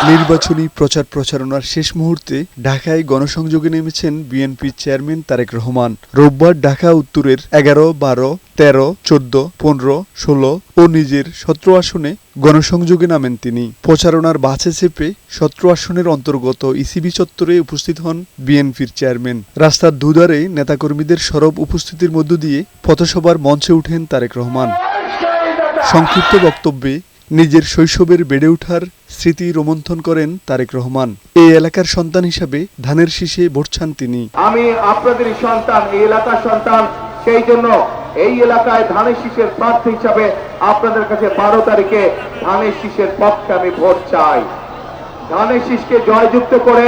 নির্বাচনী প্রচার প্রচারণার শেষ মুহূর্তে ঢাকায় গণসংযোগে নেমেছেন বিএনপি চেয়ারম্যান তারেক রহমান। রোববার ঢাকা উত্তরের ১১, ১২, ১৩, ১৪, ১৫, ১৬ ও নিজের ১৭ আসনে গণসংযোগে নামেন তিনি। প্রচারণার বাসে চেপে ১৭ আসনের অন্তর্গত ইসিবি চত্বরে উপস্থিত হন বিএনপির চেয়ারম্যান। রাস্তার দুধারে নেতাকর্মীদের সরব উপস্থিতির মধ্য দিয়ে পথসভার মঞ্চে উঠেন তারেক রহমান। সংক্ষিপ্ত বক্তব্যে নিজের শৈশবের বেড়ে ওঠার স্মৃতি রোমন্থন করেন তারেক রহমান। এই এলাকার সন্তান হিসাবে ধানের শীষে ভোট চান তিনি। আমি আপনাদেরই সন্তান, এই এলাকার সন্তান, সেই জন্য এই এলাকায় ধানের শীষের প্রার্থী হিসাবে আপনাদের কাছে ১২ তারিখে ধানের শীষের পক্ষে আমি ভোট চাই। ধানের শীষকে জয়যুক্ত করে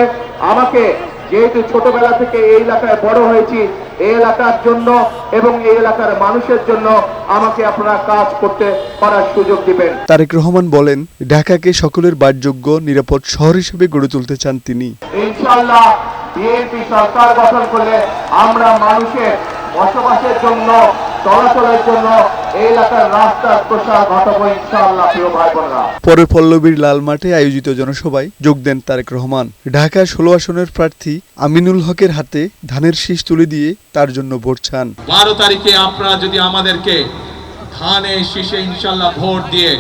আমাকে, যেহেতু ছোটবেলা থেকে এই এলাকায় বড় হয়েছি, এই এলাকার জন্য এবং এই এলাকার মানুষের জন্য আমাকে আপনারা কাজ করার সুযোগ দিবেন। তারেক রহমান বলেন, ঢাকাকে সকলের বাসযোগ্য নিরাপদ শহর হিসেবে গড়ে তুলতে চান তিনি। ইনশাআল্লাহ বিএনপি সরকার গঠন করলে আমরা মানুষের বসবাসের জন্য, চলাচলের জন্য এই এলাকার রাস্তার প্রসার ঘটাবো ইনশাআল্লাহ। প্রিয় ভাই বোনেরা, পরে পল্লবীর লাল মাঠে আয়োজিত জনসভায় যোগ দেন তারেক রহমান। ঢাকা ১৬ আসনের প্রার্থী আমিনুল হকের হাতে ধানের শীষ তুলে দিয়ে তার জন্য ভোট চান। ১২ তারিখে আপনারা যদি আমাদেরকে ধানের শীষে ইনশাআল্লাহ ভোট দিয়ে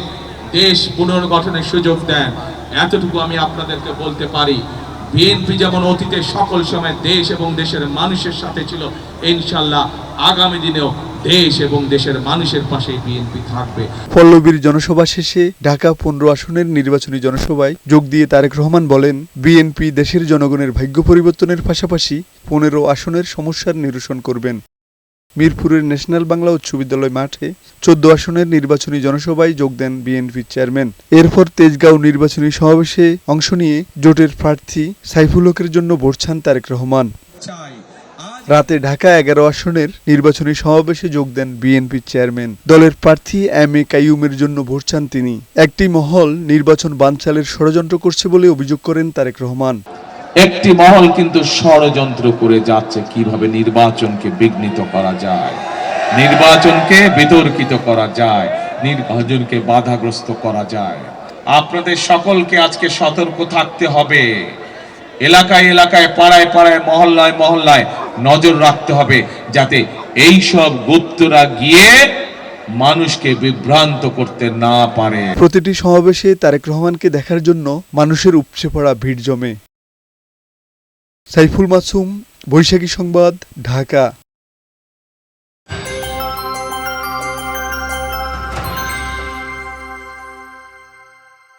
দেশ পুনর্গঠনের সুযোগ দেন, এতটুকু আমি আপনাদেরকে বলতে পারি, বিএনপি যেমন অতীতে সকল সময় দেশ এবং দেশের মানুষের সাথে ছিল, ইনশাআল্লাহ আগামী দিনেও দেশ এবং দেশের মানুষের পাশে বিএনপি থাকবে। পল্লবীর জনসভা শেষে ঢাকা ১৫ আসনের নির্বাচনী জনসভায় যোগ দিয়ে তারেক রহমান বলেন, বিএনপি দেশের জনগণের ভাগ্য পরিবর্তনের পাশাপাশি ১৫ আসনের সমস্যার নিরসন করবেন। মিরপুরের ন্যাশনাল বাংলা উচ্চ বিদ্যালয় মাঠে ১৪ আসনের নির্বাচনী জনসভায় যোগ দেন বিএনপি চেয়ারম্যান। এরপর তেজগাঁও নির্বাচনী সমাবেশে অংশ নিয়ে জোটের প্রার্থী সাইফুল হকের জন্য ভোট চান তারেক রহমান। রাতে ঢাকা ১১ আসনের নির্বাচনী সমাবেশে যোগ দেন বিএনপি চেয়ারম্যান। দলের প্রার্থী এম এ কাইয়ুমের জন্য ভোট চান তিনি। একটি মহল নির্বাচন বানচালের ষড়যন্ত্র করছে বলে অভিযোগ করেন তারেক রহমান। একটি মহল কিন্তু ষড়যন্ত্র করে যাচ্ছে কিভাবে নির্বাচনকে বিঘ্নিত করা যায়, নির্বাচনকে বিতর্কিত করা যায়, নির্বাচনকে বাধাগ্রস্ত করা যায়। আপনাদের সকলকে আজকে সতর্ক থাকতে হবে। এলাকায় এলাকায়, পাড়ায় পাড়ায়, মহল্লায় মহল্লায় নজর রাখতে হবে, যাতে এই সব গুপ্তরা গিয়ে মানুষকে বিভ্রান্ত করতে না পারে। প্রতিটি সমাবেশে তারেক রহমানকে দেখার জন্য মানুষের উপচে পড়া ভিড় জমে। সাইফুল মাসুম, বৈশাখী সংবাদ, ঢাকা।